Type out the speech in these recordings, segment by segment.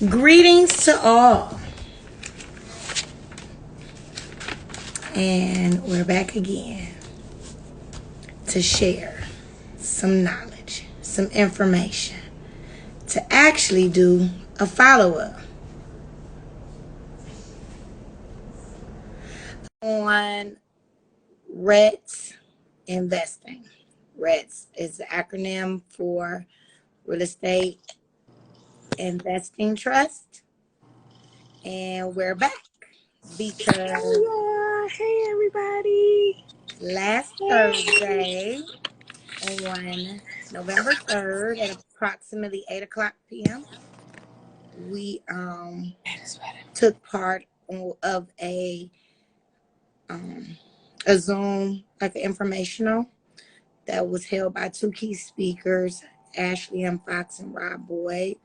Greetings to all, and we're back again to share some knowledge, some information, to actually do a follow-up on REITs investing. REITs is the acronym for Real Estate Investing Trust, and we're back because Hey everybody. last Thursday on November 3rd at approximately 8 o'clock p.m. we took part of a Zoom, like an informational that was held by two key speakers, Ashley M. Fox and Rob Boyd,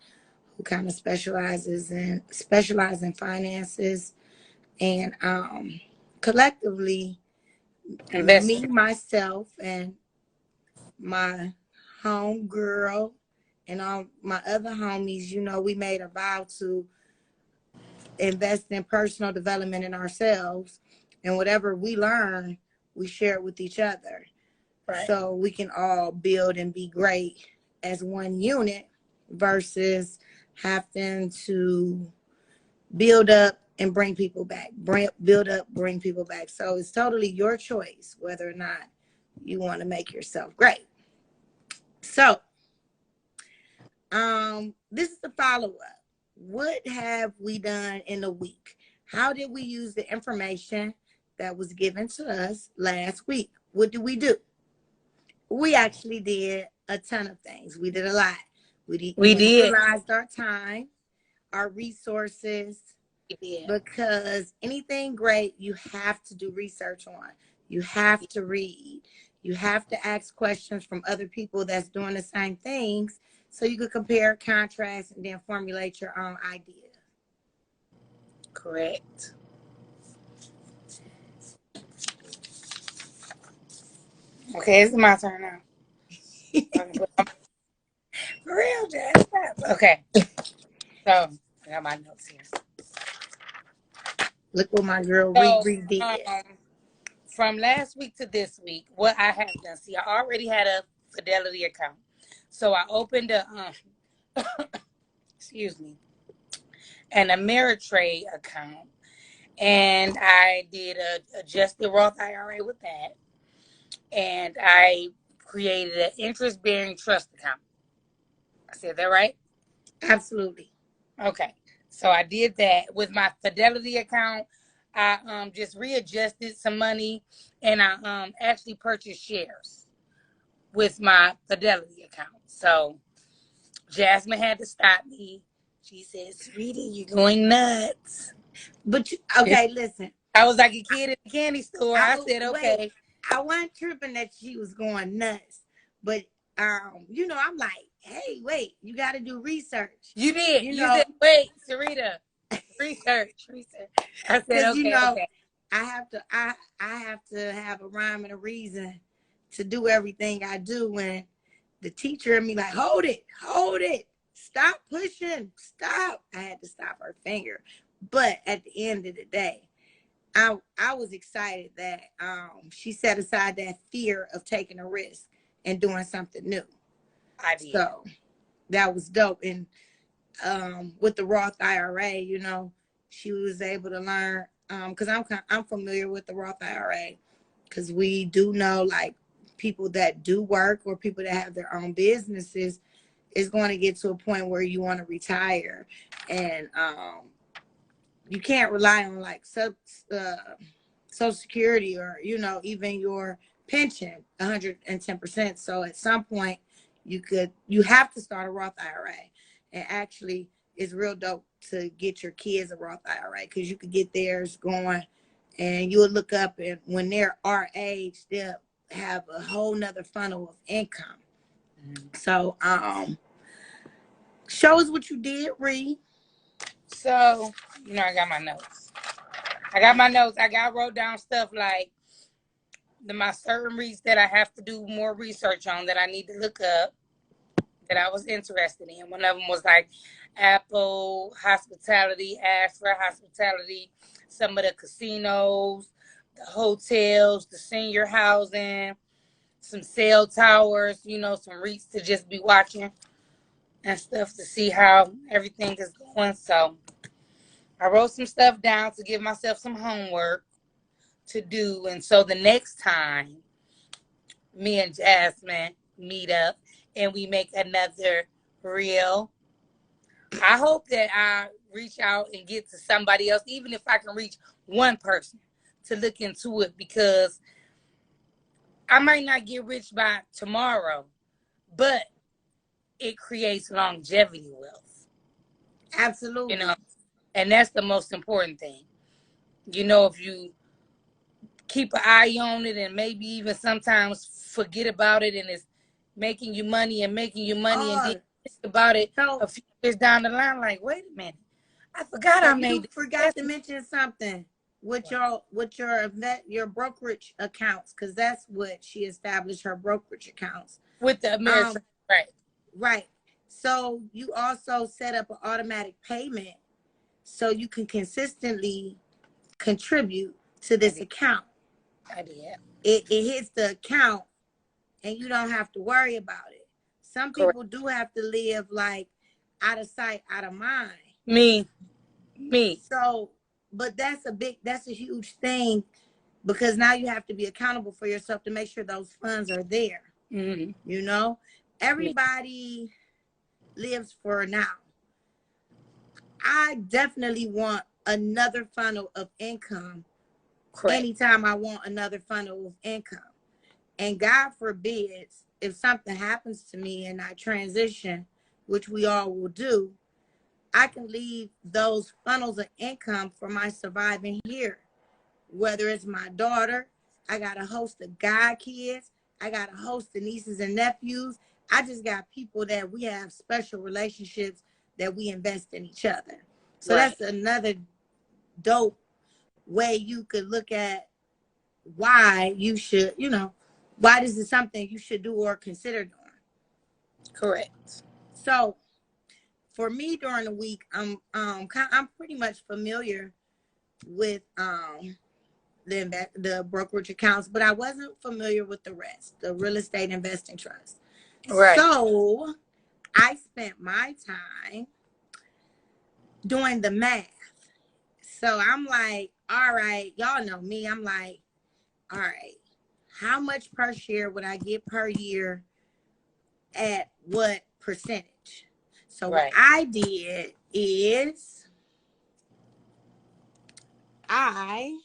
who kind of specialize in finances, and collectively me, Investment. myself, and my home girl and all my other homies, we made a vow to invest in personal development in ourselves, and whatever we learn, we share it with each other. Right. So we can all build and be great as one unit versus having to build up and bring people back. Build up, bring people back. So it's totally your choice whether or not you want to make yourself great. So this is the follow-up. What have we done in a week? How did we use the information that was given to us last week? What did we do? We actually did a ton of things. We did a lot. We utilized our time, our resources, because anything great you have to do research on. You have to read. You have to ask questions from other people that's doing the same things so you could compare, contrast, and then formulate your own idea. Correct. Okay, it's my turn now. For real, Jazz. Okay. So I got my notes here. Look what my girl Riri did. From last week to this week, what I have done. See, I already had a Fidelity account. So I opened a excuse me, an Ameritrade account. And I did adjust the Roth IRA with that. And I created an interest-bearing trust account. I said that right? Absolutely. Okay. So I did that with my Fidelity account. I just readjusted some money, and I actually purchased shares with my Fidelity account. So Jasmine had to stop me. She said, "Sweetie, you're going nuts." But okay, listen. I was like a kid in the candy store. I said, "Okay." Wait, I wasn't tripping that she was going nuts, but I'm like, hey, wait, you got to do research. You did. You said, wait, Sarita, research. I said, okay, okay. I have to have a rhyme and a reason to do everything I do. When the teacher and me like, hold it, stop pushing, stop. I had to stop her finger. But at the end of the day, I was excited that she set aside that fear of taking a risk and doing something new. I did. So that was dope. And with the Roth IRA, she was able to learn, because I'm familiar with the Roth IRA, because we do know, like, people that do work or people that have their own businesses is going to get to a point where you want to retire, and you can't rely on like Social Security or even your pension 110%. So at some point you have to start a Roth IRA, and actually it's real dope to get your kids a Roth IRA, because you could get theirs going, and you'll look up, and when they're our age, they'll have a whole nother funnel of income. So show us what you did, Ree. So I got my notes. I wrote down stuff like my certain REITs that I have to do more research on, that I need to look up, that I was interested in. One of them was like Apple Hospitality, Ashford Hospitality, some of the casinos, the hotels, the senior housing, some cell towers, you know, some REITs to just be watching and stuff to see how everything is going. So I wrote some stuff down to give myself some homework to do. And so the next time me and Jasmine meet up and we make another reel, I hope that I reach out and get to somebody else, even if I can reach one person to look into it, because I might not get rich by tomorrow, but it creates longevity wealth, you know, Absolutely. and that's the most important thing. You know, if you keep an eye on it and maybe even sometimes forget about it and it's making you money and making you money and then Oh, think about it so a few years down the line, like, wait a minute, I forgot so I you made this forgot to investment mention something with your brokerage accounts, because that's what she established, her brokerage accounts. with the American, Um, right? right. So you also set up an automatic payment so you can consistently contribute to I this did. account. I did. It hits the account and you don't have to worry about it. Some Correct. people do have to live like out of sight, out of mind. Me, me. So, but that's a huge thing, because now you have to be accountable for yourself to make sure those funds are there. Mm-hmm. You know, Me. everybody lives for now. I definitely want another funnel of income Correct. anytime I want another funnel of income. And God forbids, if something happens to me and I transition, which we all will do, I can leave those funnels of income for my surviving here. Whether it's my daughter, I got a host of god kids, I got a host of nieces and nephews. I just got people that we have special relationships that we invest in each other. So Right. that's another dope way you could look at why you should, why this is something you should do or consider doing. Correct. So for me during the week, I'm pretty much familiar with the brokerage accounts, but I wasn't familiar with the rest, the real estate investing trust. Right. So I spent my time doing the math. So I'm like, all right, y'all know me. I'm like, all right, how much per share would I get per year at what percentage? So what Right. I did is I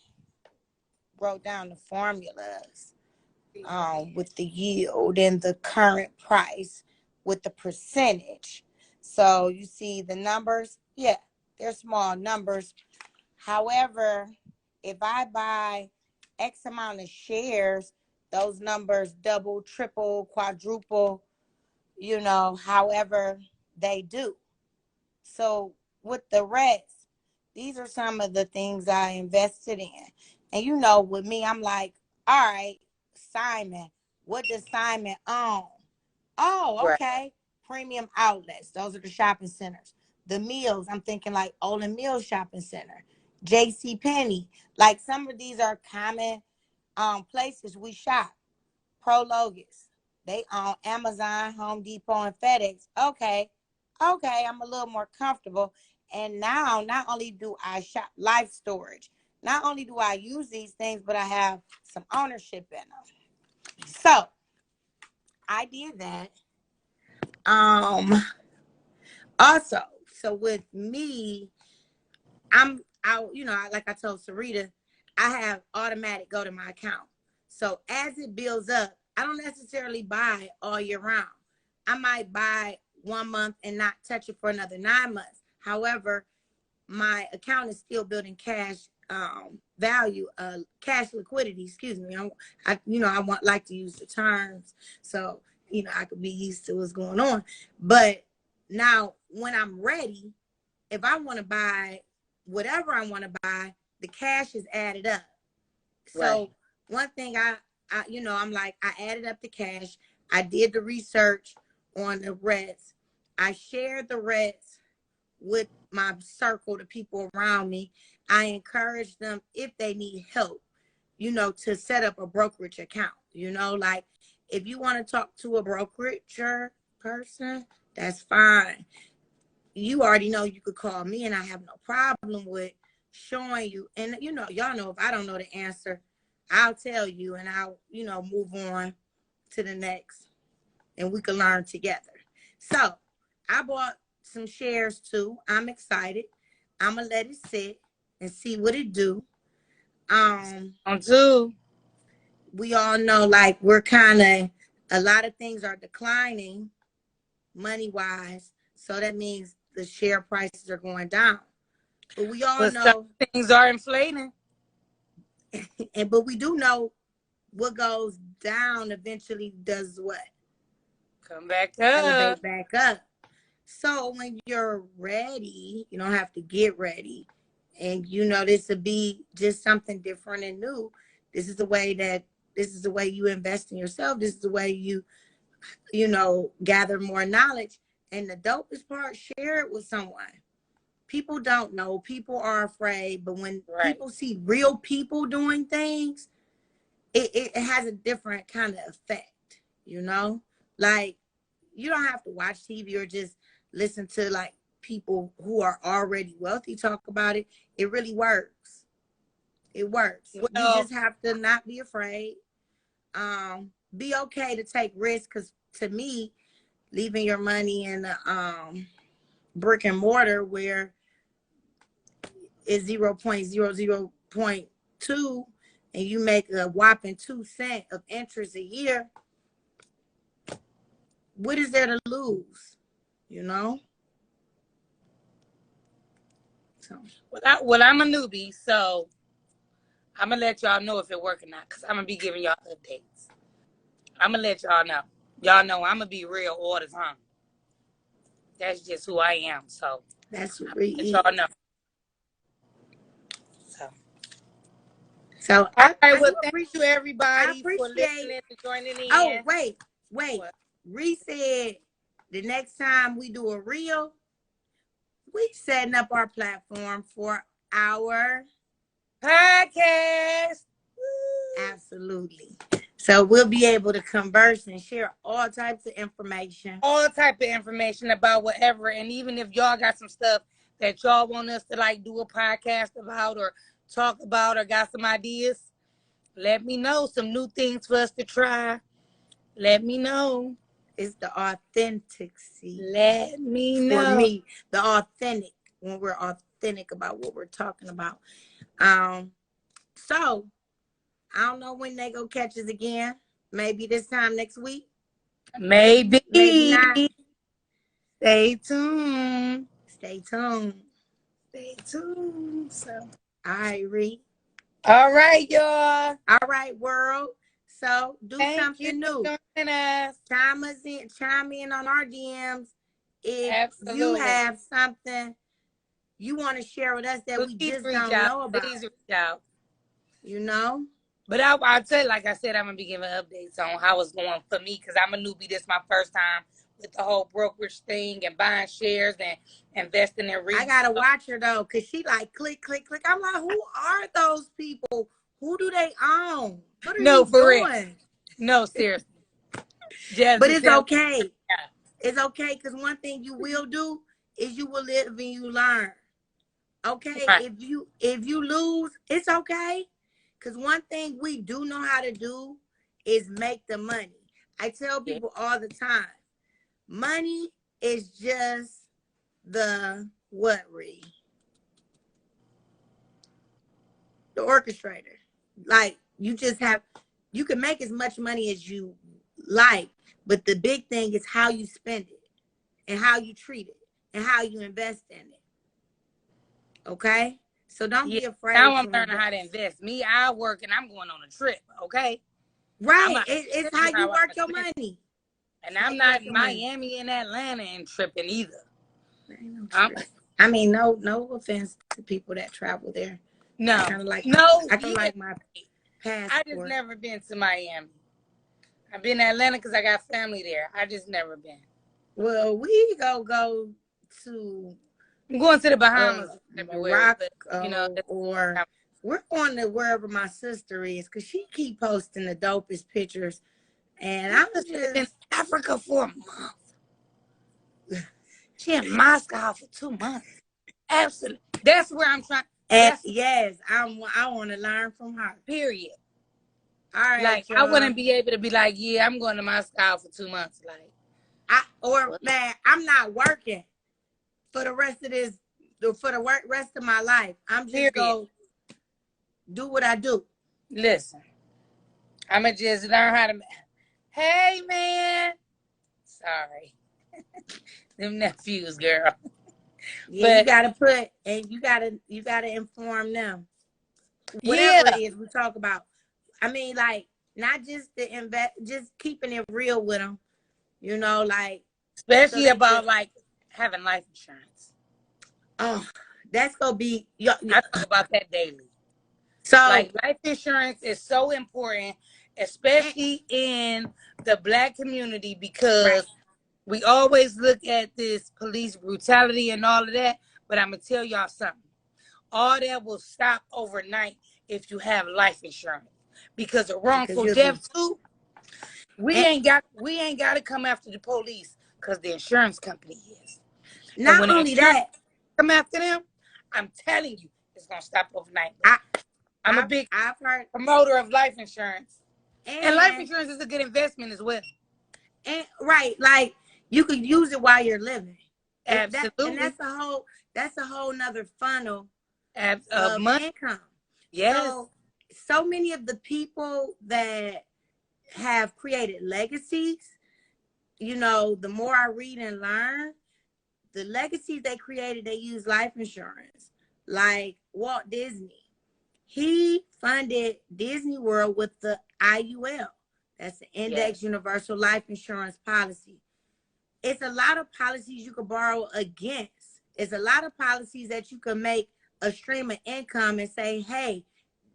wrote down the formulas with the yield and the current price with the percentage. So you see the numbers, yeah, they're small numbers. However, if I buy X amount of shares, those numbers double, triple, quadruple, however they do. So with the rest, these are some of the things I invested in. And with me, I'm like, all right, Simon, what does Simon own? Oh, Right. okay. Premium outlets. Those are the shopping centers. The Mills, I'm thinking like Olin Mills Shopping Center, JC Penney. Like some of these are common places we shop. Prologis. They own Amazon, Home Depot, and FedEx. Okay, I'm a little more comfortable. And now, not only do I shop Life Storage, not only do I use these things, but I have some ownership in them. So I did that. Um, Also, so with me, like I told Sarita, I have automatic go to my account. So as it builds up, I don't necessarily buy all year round. I might buy 1 month and not touch it for another 9 months. However, my account is still building cash value, cash liquidity. Excuse me. I want like to use the terms so I could be used to what's going on. But now, when I'm ready, if I want to buy whatever I want to buy, the cash is added up. Right. So one thing I'm like, I added up the cash. I did the research on the REITs. I shared the REITs with my circle, the people around me. I encourage them if they need help, to set up a brokerage account. Like if you want to talk to a brokerage person, that's fine. You already know you could call me, and I have no problem with showing you. And y'all know if I don't know the answer, I'll tell you, and I'll move on to the next, and we can learn together. So I bought some shares too. I'm excited. I'm gonna let it sit and see what it do. On two. We all know, like, we're kind of, a lot of things are declining money wise, so that means the share prices are going down. But we all But some know, things are inflating. but we do know what goes down eventually does what? Come back up. Elevate back up. So when you're ready, you don't have to get ready. And this would be just something different and new. This is the way you invest in yourself. This is the way you gather more knowledge. And the dopest part, share it with someone. People don't know. People are afraid. But when Right. people see real people doing things, it has a different kind of effect, Like, you don't have to watch TV or just listen to, like, people who are already wealthy talk about it. It really works. It works. You Well, just have to not be afraid. Be okay to take risks, because to me, leaving your money in the brick and mortar where it's 0.00.2 and you make a whopping 2 cents of interest a year, what is there to lose? So, well, I'm a newbie, so I'm gonna let y'all know if it work or not, because I'm gonna be giving y'all updates. I'm gonna let y'all know. Y'all know I'm gonna be real all the time. That's just who I am. So that's what I'm we gonna let eat. y'all know. So All right. I Well, do thank you appreciate. I everybody for appreciate. listening and joining Oh, in. wait. What? Ree said the next time we do a reel, we setting up our platform for our Podcast. absolutely. So we'll be able to converse and share all types of information. All type of information about whatever, and even if y'all got some stuff that y'all want us to like do a podcast about or talk about or got some ideas, let me know. Some new things for us to try. Let me know. It's the authenticity Let me for know. me. The authentic, when we're authentic about what we're talking about. So I don't know when they go catch us again. Maybe this time next week. Maybe. Maybe not. Stay tuned. Stay tuned. Stay tuned. So. All right, Ree. All right, y'all. All right, world. So do Thank you something for new. joining us. Chime in on our DMs if you Absolutely. have something you want to share with us that we Please just reach don't out. know about. Please reach out. You know? But I'll tell you, like I said, I'm going to be giving updates on how it's going for me, because I'm a newbie. This is my first time with the whole brokerage thing and buying shares and investing in REITs. I gotta watch her though, because she like click, click, click. I'm like, who are those people? Who do they own? What are No, you for real. doing? No, seriously. But Jasmine, it's tell me. okay. It's okay, because one thing you will do is you will live and you learn. Okay, Right. if you lose, it's okay. Because one thing we do know how to do is make the money. I tell Yeah. people all the time, money is just the what, Ree? The orchestrator. Like, you can make as much money as you like, but the big thing is how you spend it and how you treat it and how you invest in it. Okay? So don't Yeah. be Now afraid I'm to learning how to invest. invest. Me, I work and I'm going on a trip, okay? I'm Right. about to It's tell you how you how I'm work your spending. money. And It's how I'm you not work in your money. Miami and Atlanta and tripping either. There ain't no trip. I mean, no offense to people that travel there. No. I kind of like Yeah. my I just passport. never been to Miami. I've been to Atlanta because I got family there. I just never been. Well, we go to I'm going to the Bahamas in February, but you know, Morocco, or we're going to wherever my sister is, because she keep posting the dopest pictures. And my I'm sister is in just Africa for a month. She in Moscow for 2 months. Absolutely. That's where I'm trying. That's yes, I want to learn from her. period. All right, Like I y'all. wouldn't be able to be like, yeah, I'm going to Moscow for 2 months. Like, Man, I'm not working for the rest of this, for the rest of my life. I'm just period. go do what I do. Listen, I'ma just learn how to. Hey, man. Sorry, them nephews, girl. Yeah, you But gotta put, and you gotta inform them. Whatever it yeah, is we talk about. I mean, like, not just the invest, just keeping it real with them. You know, like, so especially they could. about like having life insurance. Oh, that's gonna be. I talk about that daily. So, Like life insurance is so important, and, especially in the Black community, right, because we always look at this police brutality and all of that. But I'm gonna tell y'all something. All that will stop overnight if you have life insurance. Because a because wrongful you'll be. death too, we And ain't got to come after the police because the insurance company is. And not when the only insurance that, come after them, I'm telling you, it's gonna stop overnight. I I'm a big I've heard, promoter of life insurance. And life and insurance is a good investment as well. right, like, you could use it while you're living. And Absolutely. that's a whole nother funnel Of of money. income. Yes. So many of the people that have created legacies, the more I read and learn, the legacies they created, they use life insurance. Like Walt Disney, he funded Disney World with the IUL. That's the Index Yes. Universal Life Insurance Policy. It's a lot of policies you could borrow against. It's a lot of policies that you can make a stream of income and say, hey,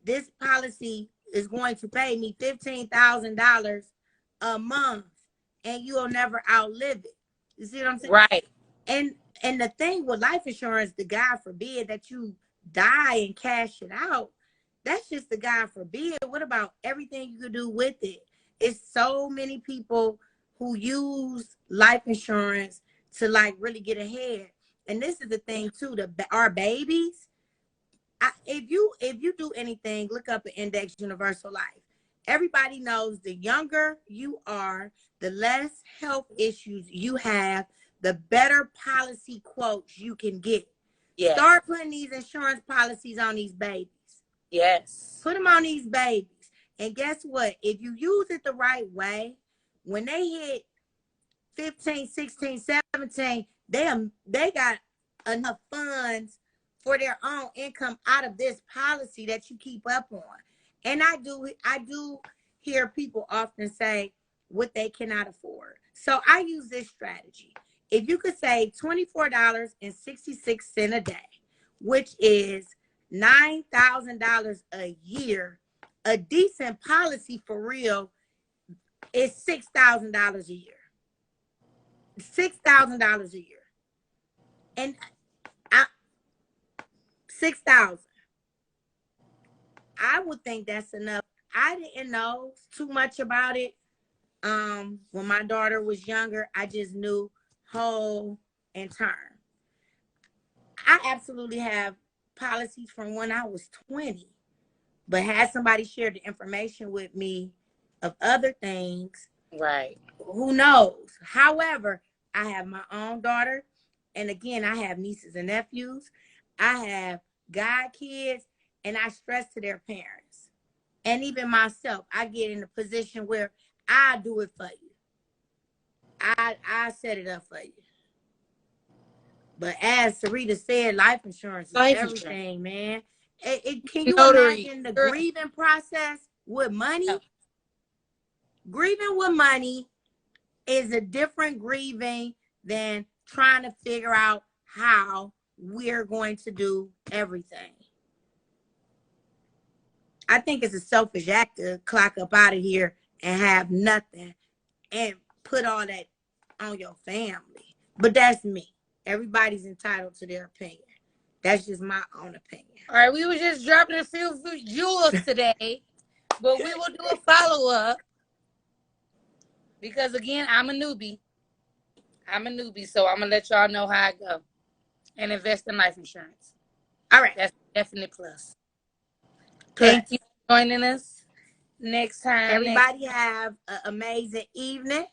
this policy is going to pay me $15,000 a month, and you'll never outlive it. You see what I'm saying? Right. And and the thing with life insurance, the God forbid that you die and cash it out. That's just the God forbid. What about everything you could do with it? It's so many people who use life insurance to like really get ahead. And this is the thing too, our babies. If you do anything, look up an Index Universal Life. Everybody knows the younger you are, the less health issues you have, the better policy quotes you can get. Yes. Start putting these insurance policies on these babies. Yes. Put them on these babies. And guess what? If you use it the right way, when they hit 15, 16, 17, they got enough funds for their own income out of this policy that you keep up on. And I do hear people often say what they cannot afford. So I use this strategy. If you could save $24.66 a day, which is $9,000 a year, a decent policy for real is $6,000 a year. $6,000 a year. And 6,000. I would think that's enough. I didn't know too much about it. When my daughter was younger, I just knew whole and term. I absolutely have policies from when I was 20, but had somebody share the information with me of other things, Right. who knows? However, I have my own daughter. And again, I have nieces and nephews. I have god kids, and I stress to their parents. And even myself, I get in a position where I do it for you. I set it up for you. But as Sarita said, life insurance is Life insurance. everything, man. Can you Notary. imagine the grieving process with money? No. Grieving with money is a different grieving than trying to figure out how we're going to do everything. I think it's a selfish act to clock up out of here and have nothing and put all that on your family. But that's me. Everybody's entitled to their opinion. That's just my own opinion. All right, we were just dropping a few jewels today, but we will do a follow-up because, again, I'm a newbie. So I'm going to let y'all know how I go and invest in life insurance. All right. That's definitely plus. Thank you for joining us. Next time. Everybody have an amazing evening.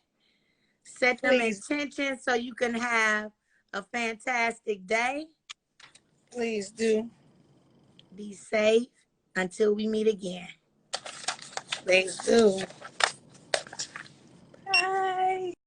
Set them intentions so you can have a fantastic day. Please do. Be safe until we meet again. Please do.